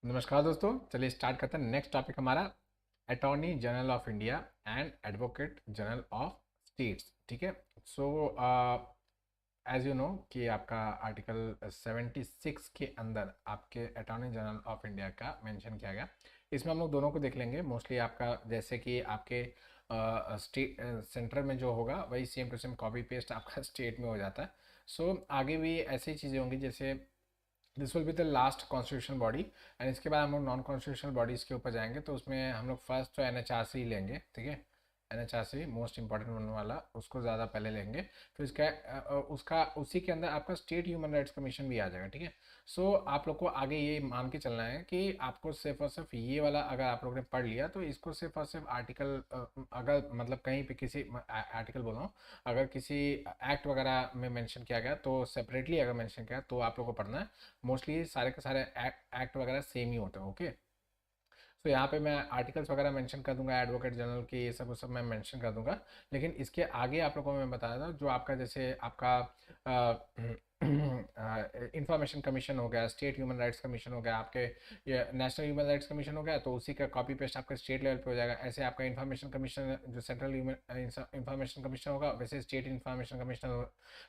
नमस्कार दोस्तों, चलिए स्टार्ट करते हैं। नेक्स्ट टॉपिक हमारा attorney general of India and advocate general of states. ठीक है। सो एज यू नो कि आपका आर्टिकल 76 के अंदर आपके अटॉर्नी जनरल ऑफ इंडिया का मेंशन किया गया। इसमें हम लोग दोनों को देख लेंगे। मोस्टली आपका जैसे कि आपके स्टेट सेंटर में जो होगा वही same to same copy paste आपका स्टेट में हो जाता है। सो आगे भी ऐसी चीज़ें होंगी, जैसे this will be the last constitutional body and इसके बाद हम लोग नॉन कॉन्स्टिट्यूशनल बॉडीज़ के ऊपर जाएंगे। तो उसमें हम लोग फर्स्ट तो एनएचआरसी लेंगे। ठीक है, एनएचआरसी मोस्ट इंपॉर्टेंट बनने वाला, उसको ज़्यादा पहले लेंगे। फिर उसका उसी के अंदर आपका स्टेट ह्यूमन राइट्स कमीशन भी आ जाएगा। ठीक है। सो आप लोग को आगे ये मान के चलना है कि आपको सिर्फ और सिर्फ ये वाला अगर आप लोग ने पढ़ लिया तो इसको सिर्फ और सिर्फ आर्टिकल, अगर मतलब कहीं पे किसी आर्टिकल बोल रहा हूँ, अगर किसी एक्ट वगैरह में मेंशन किया गया तो सेपरेटली अगर मेंशन किया तो आप लोग को पढ़ना है। मोस्टली सारे के सारे एक्ट वगैरह सेम ही होते हैं। ओके। तो यहाँ पे मैं आर्टिकल्स वगैरह मेंशन कर दूंगा, एडवोकेट जनरल के ये सब वो सब मैं मेंशन कर दूंगा। लेकिन इसके आगे आप लोगों को मैं बताया था जो आपका जैसे आपका इंफॉर्मेशन कमीशन हो गया, स्टेट ह्यूमन राइट्स कमीशन हो गया, आपके ये नेशनल ह्यूमन राइट्स कमीशन हो गया, तो उसी का कॉपी पेस्ट आपका स्टेट लेवल पे हो जाएगा। ऐसे आपका इंफॉर्मेशन कमीशन जो सेंट्रल इंफॉर्मेशन कमीशन होगा वैसे स्टेट इंफॉर्मेशन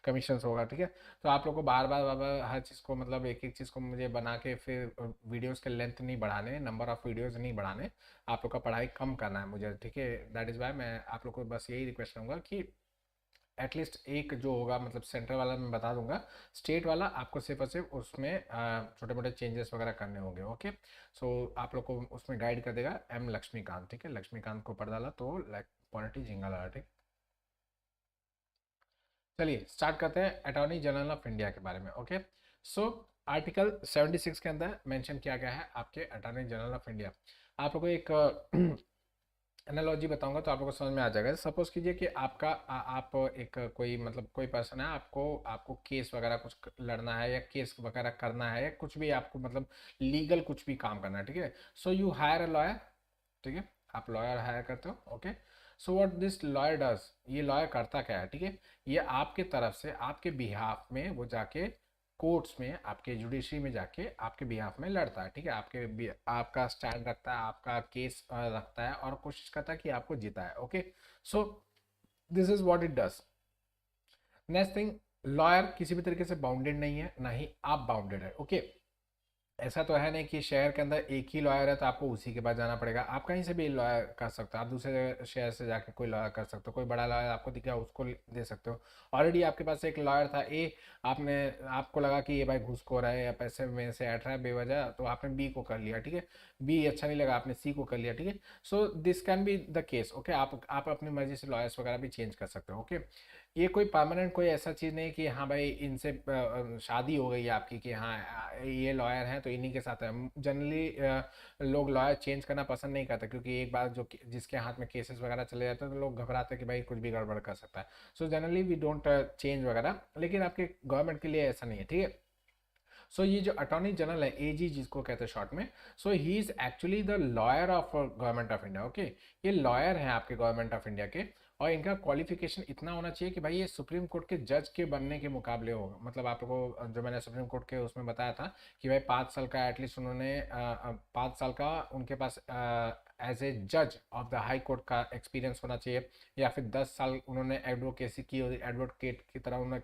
कमीशन होगा। ठीक है। तो आप लोग को बार बार हर चीज़ को मतलब एक एक चीज़ को मुझे बना के फिर वीडियोस के लेंथ नहीं बढ़ाने, नंबर ऑफ वीडियोस नहीं बढ़ाने, आप लोग का पढ़ाई कम करना है मुझे। ठीक है। दैट इज़ वाई मैं आप लोग को बस यही रिक्वेस्ट करूँगा कि एटलीस्ट एक जो होगा मतलब सेंट्रल वाला मैं बता दूंगा, स्टेट वाला आपको सिर्फ और सिर्फ उसमें छोटे मोटे चेंजेस वगैरह करने होंगे। ओके। सो आप लोग को उसमें गाइड कर देगा एम लक्ष्मीकांत। ठीक है, लक्ष्मीकांत को पढ़ डाला तो लाइक पॉलिटी झिंगा लगा। ठीक। चलिए स्टार्ट करते हैं अटॉर्नी जनरल ऑफ इंडिया के बारे में। ओके। सो आर्टिकल 76 के अंदर मेंशन किया गया है आपके अटॉर्नी जनरल ऑफ इंडिया। आप लोगों को एक एनालॉजी बताऊंगा तो आप लोगों को समझ में आ जाएगा। सपोज कीजिए कि आप एक कोई मतलब कोई पर्सन है, आपको आपको केस वगैरह कुछ लड़ना है या केस वगैरह करना है या कुछ भी आपको मतलब लीगल कुछ भी काम करना है। ठीक है। So you hire a lawyer. ठीक है, आप लॉयर हायर करते हो। Okay. So what this lawyer does, ये लॉयर करता क्या है? ठीक है, ये आपके तरफ से आपके बिहाफ में वो जाके कोर्ट्स में आपके जुडिशरी में जाके आपके बिहाफ में लड़ता है। ठीक है, आपका स्टैंड रखता है, आपका केस रखता है और कोशिश करता है कि आपको जिताए। Okay. So this is what it does. Next thing, lawyer किसी भी तरीके से बाउंडेड नहीं है, ना ही आप बाउंडेड है। ओके। ऐसा तो है नहीं कि शहर के अंदर एक ही लॉयर है तो आपको उसी के पास जाना पड़ेगा। आप कहीं से भी लॉयर कर सकते हो, आप दूसरे शहर से जाके कोई लॉयर कर सकते हो, कोई बड़ा लॉयर आपको दिखा उसको दे सकते हो। ऑलरेडी आपके पास एक लॉयर था ए, आपने आपको लगा कि ये भाई घूसखोर है या पैसे में से ऐट रहा है बेवजह, तो आपने बी को कर लिया। ठीक है, बी अच्छा नहीं लगा, आपने सी को कर लिया। ठीक है। So this can be the case. Okay, आप अपनी मर्जी से लॉयर्स वगैरह भी चेंज कर सकते हो। ओके। ये कोई परमानेंट कोई ऐसा चीज़ नहीं कि हाँ भाई इनसे शादी हो गई है आपकी कि हाँ ये लॉयर हैं तो इन्हीं के साथ है। जनरली लोग लॉयर चेंज करना पसंद नहीं करते, क्योंकि एक बार जो जिसके हाथ में केसेस वगैरह चले जाते हैं तो लोग घबराते हैं कि भाई कुछ भी गड़बड़ कर सकता है। So generally we don't change वगैरह, लेकिन आपके गवर्नमेंट के लिए ऐसा नहीं है। ठीक है। सो ये जो अटॉर्नी जनरल है, एजी जिसको कहते हैं शॉर्ट में, so he is actually the lawyer of government of India. Okay, ये लॉयर हैं आपके गवर्नमेंट ऑफ इंडिया के। और इनका क्वालिफिकेशन इतना होना चाहिए कि भाई ये सुप्रीम कोर्ट के जज के बनने के मुकाबले हो। मतलब आप लोगों को जो मैंने सुप्रीम कोर्ट के उसमें बताया था कि भाई 5 साल का एटलीस्ट उन्होंने 5 साल का उनके पास एज ए जज ऑफ द हाई कोर्ट का एक्सपीरियंस होना चाहिए, या फिर 10 साल उन्होंने एडवोकेसी की, एडवोकेट की तरह उन्होंने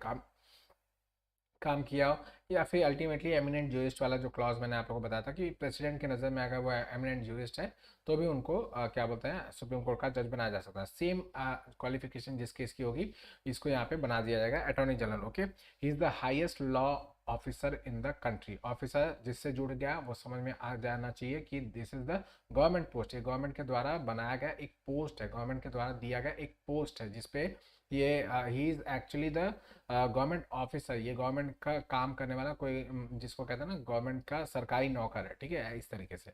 काम किया हो, या फिर अल्टीमेटली एमिनेंट जूरिस्ट वाला जो क्लॉज मैंने आप लोगों को बताया था कि प्रेसिडेंट की नज़र में अगर वो एमिनेंट जूरिस्ट है तो भी उनको क्या बोलते हैं सुप्रीम कोर्ट का जज बनाया जा सकता है। सेम क्वालिफिकेशन जिसकी इसकी होगी इसको यहाँ पे बना दिया जाएगा attorney general. Okay, he is the highest law officer in the country. Officer जिससे जुड़ गया वो समझ में आ जाना चाहिए कि this is the government post. ये गवर्नमेंट के द्वारा बनाया गया एक पोस्ट है, गवर्नमेंट के द्वारा दिया गया एक पोस्ट है जिसपे ये ही is actually the government officer. ये गवर्नमेंट का काम करने वाला कोई जिसको कहते हैं ना गवर्नमेंट का सरकारी नौकर है। ठीक है, इस तरीके से।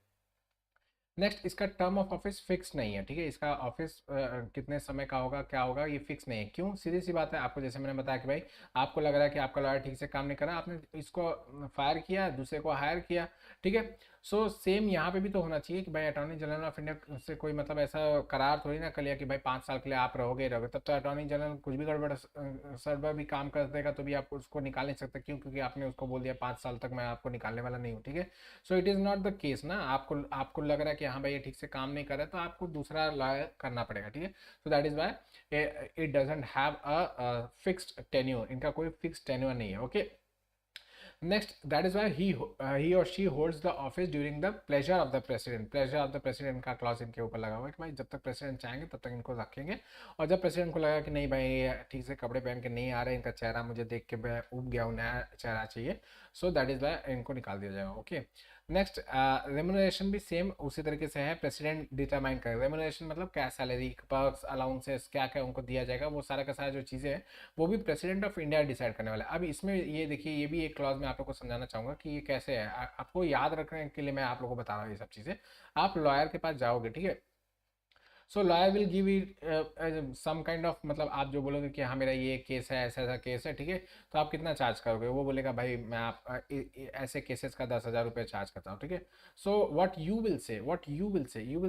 नेक्स्ट, इसका टर्म ऑफ ऑफिस फिक्स नहीं है। ठीक है, इसका ऑफिस कितने समय का होगा क्या होगा ये फिक्स नहीं है। क्यों? सीधी सी बात है, आपको जैसे मैंने बताया कि भाई आपको लग रहा है कि आपका लॉयर ठीक से काम नहीं कर रहा, आपने इसको फायर किया, दूसरे को हायर किया। ठीक है। सो सेम यहाँ पे भी तो होना चाहिए कि भाई अटॉर्नी जनरल ऑफ इंडिया से कोई मतलब ऐसा करार थोड़ी ना कर लिया कि भाई 5 साल के लिए आप रहोगे ही रहोगे, तब तो अटॉर्नी जनरल कुछ भी गड़बड़ सरबर भी काम कर देगा तो भी आप उसको निकाल नहीं सकते। क्यों? क्योंकि आपने उसको बोल दिया 5 साल तक मैं आपको निकालने वाला नहीं हूँ, ठीक है। So it is not the case ना, आपको लग रहा है कि हाँ भाई ये ठीक से काम नहीं कर रहा है तो आपको दूसरा लॉयर करना पड़ेगा, ठीक है। So that is why it doesn't have a fixed tenure, इनका कोई फिक्स्ड टेन्योर नहीं है, okay. Next, that is why he or she holds the office during the pleasure of the president. Pleasure of the president का clause इनके ऊपर लगा हुआ है कि भाई जब तक प्रेसिडेंट चाहेंगे तब तक इनको रखेंगे, और जब प्रेसिडेंट को लगा कि नहीं भाई ये ठीक से कपड़े पहन के नहीं आ रहे, इनका चेहरा मुझे देख के मैं ऊब गया हूँ, नया चेहरा चाहिए, सो दैट इज वाई इनको निकाल दिया जाएगा, ओके। नेक्स्ट, रेमुनरेशन भी सेम उसी तरीके से है, प्रेसिडेंट डिटरमाइन करेगा। रेमुनरेशन मतलब क्या, सैलरी, पर्क्स, अलाउंसेस, क्या क्या उनको दिया जाएगा, वो सारा का सारा जो चीज़ें हैं वो भी प्रेसिडेंट ऑफ इंडिया डिसाइड करने वाला है। अब इसमें ये देखिए, ये भी एक क्लॉज में आप लोग को समझाना चाहूँगा कि ये कैसे है, आपको याद रखने के लिए मैं आप लोगों को बता रहा हूँ ये सब चीज़ें। आप लॉयर के पास जाओगे, ठीक है। So lawyer will give you some kind of, मतलब आप जो बोलोगे कि हाँ मेरा ये केस है, ऐसा ऐसा केस है, ठीक है, तो आप कितना चार्ज करोगे, वो बोलेगा भाई मैं आप ऐसे केसेस का 10,000 रुपये चार्ज करता हूँ, ठीक है। So what you will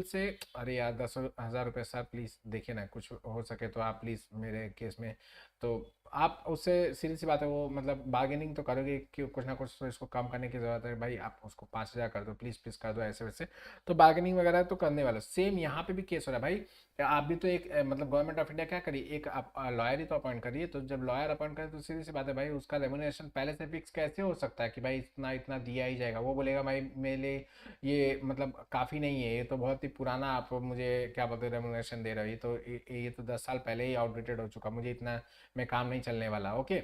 say, अरे यार 10,000 रुपये सर प्लीज़ देखिए ना, कुछ हो सके तो आप प्लीज़ मेरे केस में, तो आप उससे सीधी सी बात है वो मतलब बार्गेनिंग तो करोगे कि कुछ ना कुछ तो इसको कम करने की ज़रूरत है भाई, आप उसको 5,000 कर दो, प्लीज़ प्लीज़ कर दो, ऐसे वैसे, तो बार्गेनिंग वगैरह तो करने वाला। सेम यहाँ पे भी केस हो रहा है भाई, आप भी तो एक मतलब गवर्नमेंट ऑफ इंडिया क्या करिए, एक आप लॉयर ही तो अपॉइंट करिए, तो जब लॉयर अपॉइंट करे तो सीधी सी बात है भाई उसका रेमुनरेशन पहले से फिक्स कैसे हो सकता है कि भाई इतना इतना दिया ही जाएगा, वो बोलेगा भाई मेरे लिए ये मतलब काफ़ी नहीं है, ये तो बहुत ही पुराना आप मुझे क्या बोलते हैं रेमुनरेशन दे रहे हो, ये तो ये तो 10 साल पहले ही आउटडेटेड हो चुका, मुझे इतना में काम नहीं चलने वाला, ओके।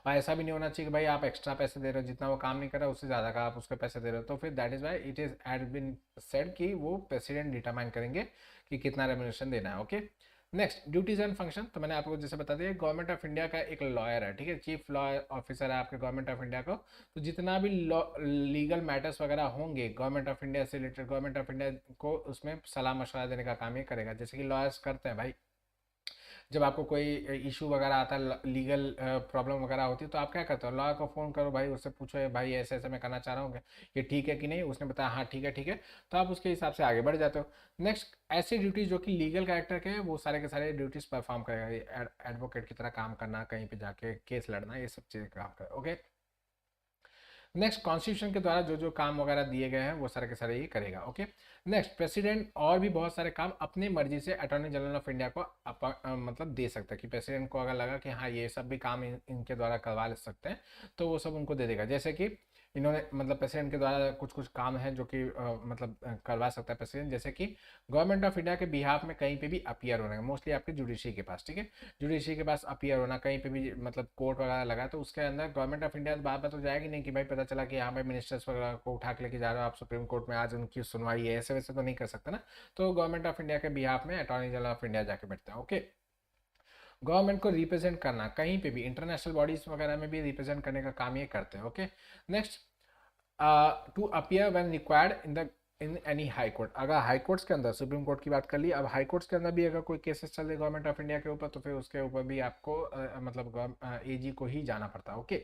और ऐसा भी नहीं होना चाहिए कि भाई आप एक्स्ट्रा पैसे दे रहे हो, जितना वो काम नहीं कर रहा उससे ज़्यादा का आप उसके पैसे दे रहे हो, तो फिर that is why it is had been said कि वो प्रेसिडेंट डिटरमाइन करेंगे कि कितना रेमुनरेशन देना है, okay. Next, duties and function, तो मैंने आपको जैसे बता दिया गवर्नमेंट ऑफ इंडिया का एक लॉयर है, ठीक है, चीफ लॉ ऑफिसर है आपके गवर्नमेंट ऑफ इंडिया को, तो जितना भी लीगल मैटर्स वगैरह होंगे गवर्नमेंट ऑफ इंडिया से रिलेटेड, गवर्नमेंट ऑफ इंडिया को उसमें सलाह मशवरा देने का काम ये करेगा, जैसे कि लॉयर्स करते हैं भाई। जब आपको कोई इशू वगैरह आता है, लीगल प्रॉब्लम वगैरह होती है, तो आप क्या करते हो, लॉयर को फ़ोन करो भाई, उससे पूछो "ये भाई ऐसे ऐसे मैं करना चाह रहा हूँ, ये ठीक है कि नहीं", उसने बताया हाँ ठीक है ठीक है, तो आप उसके हिसाब से आगे बढ़ जाते हो। नेक्स्ट, ऐसी ड्यूटीज़ जो कि लीगल कैरेक्टर के हैं वो सारे के सारे ड्यूटीज़ परफॉर्म करेगा, एडवोकेट की तरह काम करना, कहीं पे जाके केस लड़ना, ये सब चीज़ें काम कर, ओके। नेक्स्ट, कॉन्स्टिट्यूशन के द्वारा जो जो काम वगैरह दिए गए हैं वो सारे के सारे ये करेगा, ओके। नेक्स्ट, प्रेसिडेंट और भी बहुत सारे काम अपनी मर्जी से अटॉर्नी जनरल ऑफ इंडिया को मतलब दे सकता है कि प्रेसिडेंट को अगर लगा कि हाँ ये सब भी काम इनके द्वारा करवा ले सकते हैं तो वो सब उनको दे देगा। जैसे कि इन्होंने मतलब प्रेसिडेंट के द्वारा कुछ कुछ काम है जो कि मतलब करवा सकता है प्रेसिडेंट, जैसे कि गवर्नमेंट ऑफ इंडिया के बिहाफ में कहीं पे भी अपीयर होना है, मोस्टली आपके जुडिशरी के पास, ठीक है, जुडिशरी के पास अपीयर होना, कहीं पे भी मतलब कोर्ट वगैरह लगा तो उसके अंदर गवर्नमेंट ऑफ इंडिया बात बात तो जाएगी नहीं कि भाई पता चला कि हाँ भाई मिनिस्टर्स वगैरह को उठा के लेके जा रहे हो आप सुप्रीम कोर्ट में, आज उनकी सुनवाई है, ऐसे वैसे तो नहीं कर सकते ना, तो गवर्नमेंट ऑफ इंडिया के बिहाफ में अटॉर्नी जनरल ऑफ इंडिया जाके बैठता है, ओके। गवर्नमेंट को रिप्रेजेंट करना, कहीं पे भी इंटरनेशनल बॉडीज वगैरह में भी रिप्रेजेंट करने का काम ये करते हैं, okay. Next, to appear when required in any high court, अगर हाई कोर्ट्स के अंदर, सुप्रीम कोर्ट की बात कर ली, अब हाई कोर्ट्स के अंदर भी अगर कोई केसेस चल रहे गवर्नमेंट ऑफ इंडिया के ऊपर तो फिर उसके ऊपर भी आपको मतलब एजी को ही जाना पड़ता है, ओके।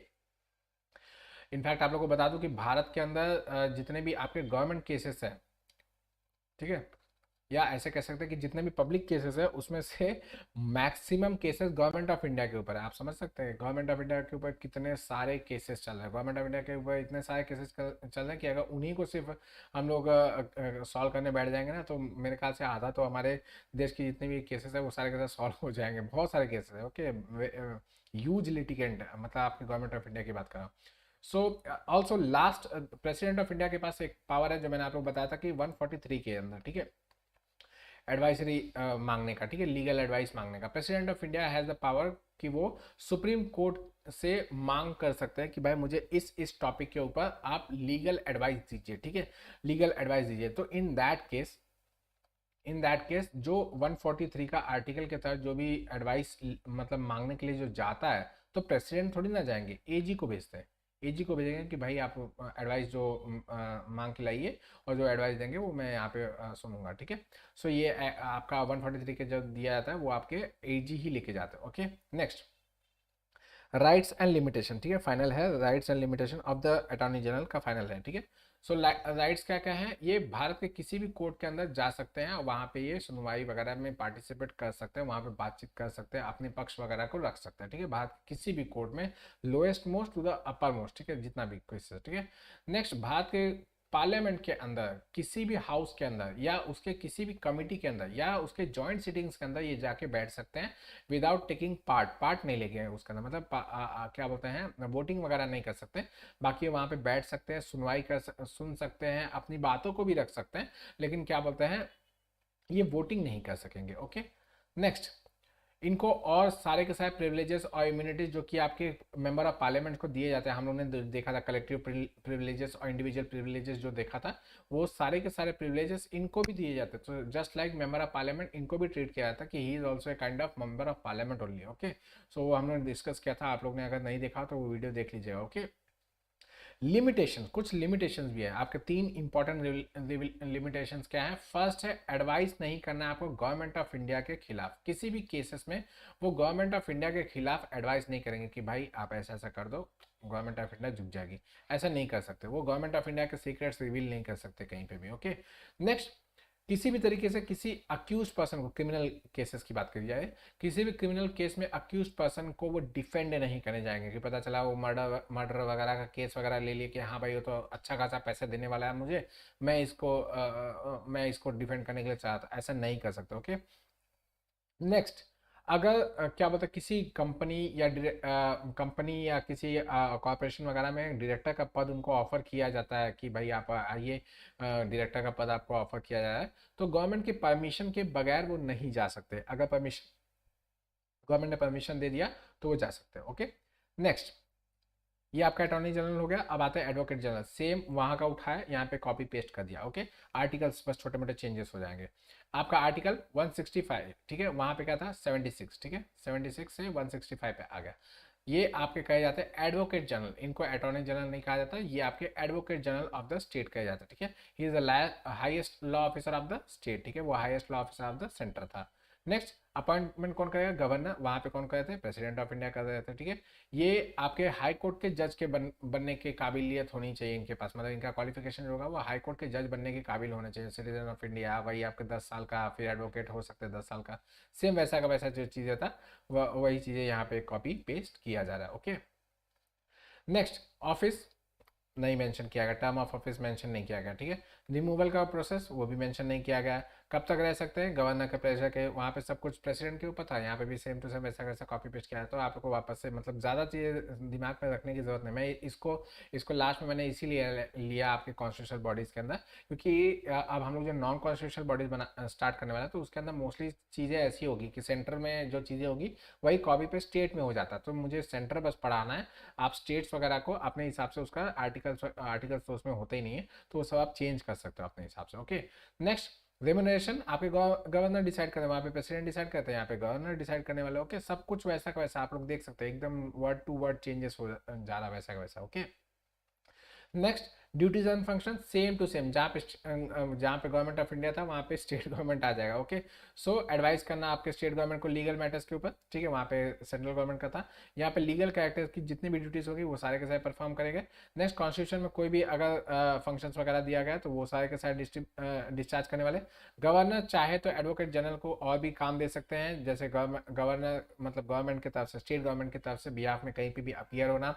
इनफैक्ट आप लोगों को बता दूं कि भारत के अंदर जितने भी आपके गवर्नमेंट केसेस हैं, ठीक है, या ऐसे कह सकते हैं कि जितने भी पब्लिक केसेस है उसमें से maximum cases government of India के ऊपर है। आप समझ सकते हैं गवर्नमेंट ऑफ इंडिया के ऊपर कितने सारे केसेस चल रहे हैं, गवर्नमेंट ऑफ इंडिया के ऊपर इतने सारे केसेस चल रहे हैं कि अगर उन्हीं को सिर्फ हम लोग सॉल्व करने बैठ जाएंगे ना तो मेरे ख्याल से आधा तो हमारे देश की जितने भी केसेस है वो सारे के साथ सॉल्व हो जाएंगे, बहुत सारे केसेस है, ओके। ह्यूज लिटिगेंट, मतलब आपकी गवर्नमेंट ऑफ इंडिया की बात कर रहा हूँ। So also last, president of India के पास एक पावर है जो मैंने आप लोग बताया था कि 143 के अंदर, ठीक है, एडवाइजरी मांगने का, ठीक है, लीगल एडवाइस मांगने का। President of India has the power कि वो सुप्रीम कोर्ट से मांग कर सकते हैं कि भाई मुझे इस टॉपिक के ऊपर आप लीगल एडवाइस दीजिए, ठीक है, लीगल एडवाइस दीजिए। तो इन दैट केस जो 143 का आर्टिकल के तहत जो भी एडवाइस मतलब मांगने के लिए जो जाता है तो प्रेसिडेंट थोड़ी ना जाएंगे, एजी को भेजते हैं, एजी को भेजेंगे कि भाई आप एडवाइस जो मांग के लाइए और जो एडवाइस देंगे वो मैं यहाँ पे सुनूंगा, ठीक है। सो ये आपका 143 के जो दिया जाता है वो आपके एजी ही लेके जाते हैं, okay. Next, rights and limitation, ठीक है, फाइनल है, rights and limitation of the attorney general का फाइनल है, ठीक है। सो राइट्स क्या क्या है, ये भारत के किसी भी कोर्ट के अंदर जा सकते हैं और वहाँ पे ये सुनवाई वगैरह में पार्टिसिपेट कर सकते हैं, वहाँ पे बातचीत कर सकते हैं, अपने पक्ष वगैरह को रख सकते हैं, ठीक है, भारत के किसी भी कोर्ट में, lowest most to the upper most, ठीक है, जितना भी केसेस, ठीक है। नेक्स्ट, भारत के पार्लियामेंट के अंदर किसी भी हाउस के अंदर या उसके किसी भी कमिटी के अंदर या उसके जॉइंट सिटिंग्स के अंदर ये जाके बैठ सकते हैं विदाउट टेकिंग पार्ट नहीं लेके उसके अंदर, मतलब क्या बोलते हैं, वोटिंग वगैरह नहीं कर सकते, बाकी वहाँ पे बैठ सकते हैं, सुन सकते हैं, अपनी बातों को भी रख सकते हैं, लेकिन क्या बोलते हैं, ये वोटिंग नहीं कर सकेंगे, ओके। नेक्स्ट, इनको और सारे के सारे प्रिविलेजेस और इम्यूनिटीज जो कि आपके मेंबर ऑफ पार्लियामेंट को दिए जाते हैं, हम लोग ने देखा था कलेक्टिव प्रिविलेजेस और इंडिविजुअल प्रिविलेजेस जो देखा था, वो सारे के सारे प्रिविलेजेस इनको भी दिए जाते हैं। तो just like member of parliament इनको भी ट्रीट किया जाता है कि he is also a kind of member of parliament only, okay. So वो हम लोग ने डिस्कस किया था, आप लोग ने अगर नहीं देखा तो वो वीडियो देख लीजिएगा, ओके। लिमिटेशन, कुछ लिमिटेशंस भी है आपके, तीन इंपॉर्टेंट लिमिटेशंस क्या है। फर्स्ट है, एडवाइस नहीं करना है आपको गवर्नमेंट ऑफ इंडिया के खिलाफ, किसी भी केसेस में वो गवर्नमेंट ऑफ इंडिया के खिलाफ एडवाइस नहीं करेंगे कि भाई आप ऐसा ऐसा कर दो, गवर्नमेंट ऑफ इंडिया झुक जाएगी, ऐसा नहीं कर सकते, वो गवर्नमेंट ऑफ इंडिया के सीक्रेट्स रिवील नहीं कर सकते कहीं पे भी, ओके। नेक्स्ट, किसी भी तरीके से किसी अक्यूज पर्सन को, क्रिमिनल केसेस की बात करी जाए, किसी भी क्रिमिनल केस में अक्यूज पर्सन को वो डिफेंड नहीं करने जाएंगे कि पता चला वो मर्डर वगैरह का केस वगैरह ले लिए कि हाँ भाई वो तो अच्छा खासा पैसा देने वाला है मुझे, मैं इसको डिफेंड करने के लिए चाहता, ऐसा नहीं कर सकते, ओके। नेक्स्ट, अगर क्या बोलते हैं, किसी कंपनी या किसी कॉरपोरेशन वगैरह में डायरेक्टर का पद उनको ऑफर किया जाता है कि भाई आप आइए, डायरेक्टर का पद आपको ऑफर किया जा रहा है, तो गवर्नमेंट की परमिशन के बगैर वो नहीं जा सकते, अगर परमिशन गवर्नमेंट ने परमिशन दे दिया तो वो जा सकते हैं, ओके। नेक्स्ट, ये आपका अटॉर्नी जनरल हो गया। अब आता है एडवोकेट जनरल, सेम वहां का उठाया, यहाँ पे कॉपी पेस्ट कर दिया, ओके। आर्टिकल्स बस छोटे मोटे चेंजेस हो जाएंगे। आपका आर्टिकल 165, ठीक है, वहां पे क्या था 76, ठीक है, 76 से 165 पे आ गया। ये आपके कहे जाते हैं एडवोकेट जनरल, इनको अटॉर्नी जनरल नहीं कहा जाता, ये आपके advocate general of the state कहे जाते हैं, ठीक है। He is the highest law officer of the state, ठीक है, वो highest law officer of the centre था। नेक्स्ट, अपॉइंटमेंट कौन करेगा, गवर्नर, वहां पे कौन करते हैं, प्रेसिडेंट ऑफ इंडिया कर देते हैं, ठीक है। ये आपके हाई कोर्ट के जज के बनने की काबिलियत होनी चाहिए इनके पास, मतलब इनका क्वालिफिकेशन होगा वो हाई कोर्ट के जज बनने के काबिल होना चाहिए, सिटीजन ऑफ इंडिया, वही आपके 10 साल का, फिर एडवोकेट हो सकते हैं 10 साल का, सेम वैसा का वैसा जो चीज़ें था वही चीज़ें यहाँ पे कॉपी पेस्ट किया जा रहा है, ओके। नेक्स्ट, ऑफिस नहीं मेंशन किया गया, टर्म ऑफ ऑफिस मेंशन नहीं किया गया, ठीक है। रिमूवल का प्रोसेस वो भी मेंशन नहीं किया गया, कब तक रह सकते हैं, गवर्नर के प्रेशर के, वहाँ पे सब कुछ प्रेसिडेंट के ऊपर था, यहाँ पे भी सेम टू सेम वैसा वैसा कॉपी पेस्ट किया है। तो आपको वापस से मतलब ज़्यादा चीज़ें दिमाग में रखने की जरूरत नहीं, मैं इसको लास्ट में मैंने इसीलिए लिया आपके कॉन्स्टिट्यूशनल बॉडीज़ के अंदर, क्योंकि अब हम लोग जो नॉन कॉन्स्टिट्यूशनल बॉडीज़ बना स्टार्ट करने वाला है, तो उसके अंदर मोस्टली चीज़ें ऐसी होगी कि सेंटर में जो चीज़ें होगी वही कॉपी पे स्टेट में हो जाता है, तो मुझे सेंटर बस पढ़ाना है, आप स्टेट्स वगैरह को अपने हिसाब से, उसका आर्टिकल्स तो उसमें होते ही नहीं है, तो वो सब आप चेंज कर सकते हो अपने हिसाब से, ओके। नेक्स्ट, रेम्यूनरेशन आपके गवर्नर डिसाइड करते हैं, वहाँ पे प्रेसिडेंट डिसाइड करते हैं, यहाँ पे गवर्नर डिसाइड करने वाले, ओके। सब कुछ वैसा का वैसा आप लोग देख सकते हैं, एकदम वर्ड टू वर्ड चेंजेस हो जा रहा वैसा का वैसा, okay. Next, duties and function same to same, जहाँ पे गवर्नमेंट ऑफ इंडिया था वहाँ पे स्टेट गवर्नमेंट आ जाएगा, ओके। सो एडवाइस करना आपके स्टेट गवर्नमेंट को लीगल मैटर्स के ऊपर, ठीक है, वहाँ पे सेंट्रल गवर्नमेंट का था, यहाँ पे लीगल कैरेक्टर्स की जितनी भी ड्यूटीज होगी वो सारे के सारे परफॉर्म करेंगे। नेक्स्ट, कॉन्स्टिट्यूशन में कोई भी अगर फंक्शंस वगैरह दिया गया तो वो सारे के सारे डिस्चार्ज करने वाले। गवर्नर चाहे तो एडवोकेट जनरल को और भी काम दे सकते हैं, जैसे गवर्नर मतलब गवर्नमेंट की तरफ से, स्टेट गवर्नमेंट की तरफ से बिहाफ में कहीं पे भी अपीयर होना,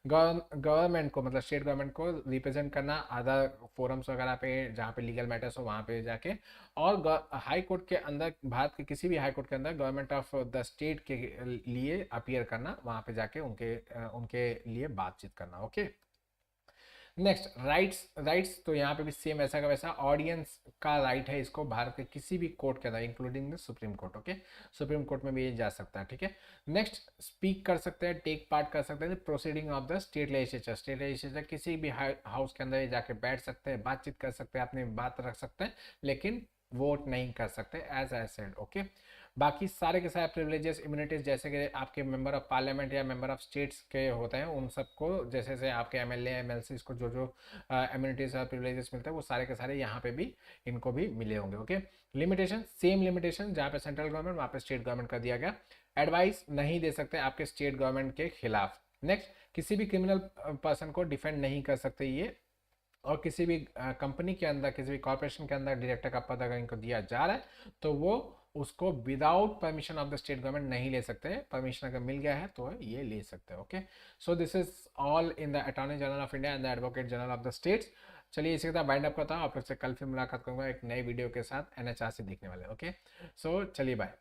गवर्नमेंट को मतलब स्टेट गवर्नमेंट को रिप्रेजेंट करना अदर फोरम्स वगैरह पे जहाँ पे लीगल मैटर्स हो वहाँ पे जाके, और हाई कोर्ट के अंदर, भारत के किसी भी हाई कोर्ट के अंदर गवर्नमेंट ऑफ द स्टेट के लिए अपीयर करना, वहाँ पे जाके उनके लिए बातचीत करना, ओके। नेक्स्ट, राइट्स तो यहाँ पे भी सेम ऐसा का वैसा, ऑडियंस का राइट है इसको भारत के किसी भी कोर्ट के अंदर, including the supreme court, okay, supreme court में भी ये जा सकता है, ठीक है। नेक्स्ट, स्पीक कर सकते हैं, टेक पार्ट कर सकते हैं proceeding of the state legislature किसी भी हाउस के अंदर जाके बैठ सकते हैं, बातचीत कर सकते हैं, अपनी बात रख सकते हैं, लेकिन वोट नहीं कर सकते, एज आई सेड, ओके। बाकी सारे के सारे प्रिविलेजेस इम्यूनिटीज जैसे कि आपके मेंबर ऑफ पार्लियामेंट या मेंबर ऑफ स्टेट्स के होते हैं, उन सबको जैसे जैसे आपके एमएलए एमएलसी को जो जो इम्यूनिटीज और प्रिविलेजेस मिलते हैं वो सारे के सारे यहाँ पे भी इनको भी मिले होंगे, ओके। लिमिटेशन सेम लिमिटेशन, जहाँ पे सेंट्रल गवर्नमेंट वहाँ पे स्टेट गवर्नमेंट कर दिया गया। एडवाइस नहीं दे सकते आपके स्टेट गवर्नमेंट के खिलाफ। नेक्स्ट, किसी भी क्रिमिनल पर्सन को डिफेंड नहीं कर सकते ये, और किसी भी कंपनी के अंदर, किसी भी कॉर्पोरेशन के अंदर डायरेक्टर का पद अगर इनको दिया जा रहा है तो वो उसको without permission of the state government नहीं ले सकते। परमिशन अगर मिल गया है तो ये ले सकते हैं। Okay, so this is all in the attorney general of India and the advocate general of the states. चलिए इसी के साथ वाइंड अप करता हूँ, आप लोग से कल फिर मुलाकात करूंगा एक नए वीडियो के साथ एनएचआरसी देखने वाले। ओके, सो चलिए बाय।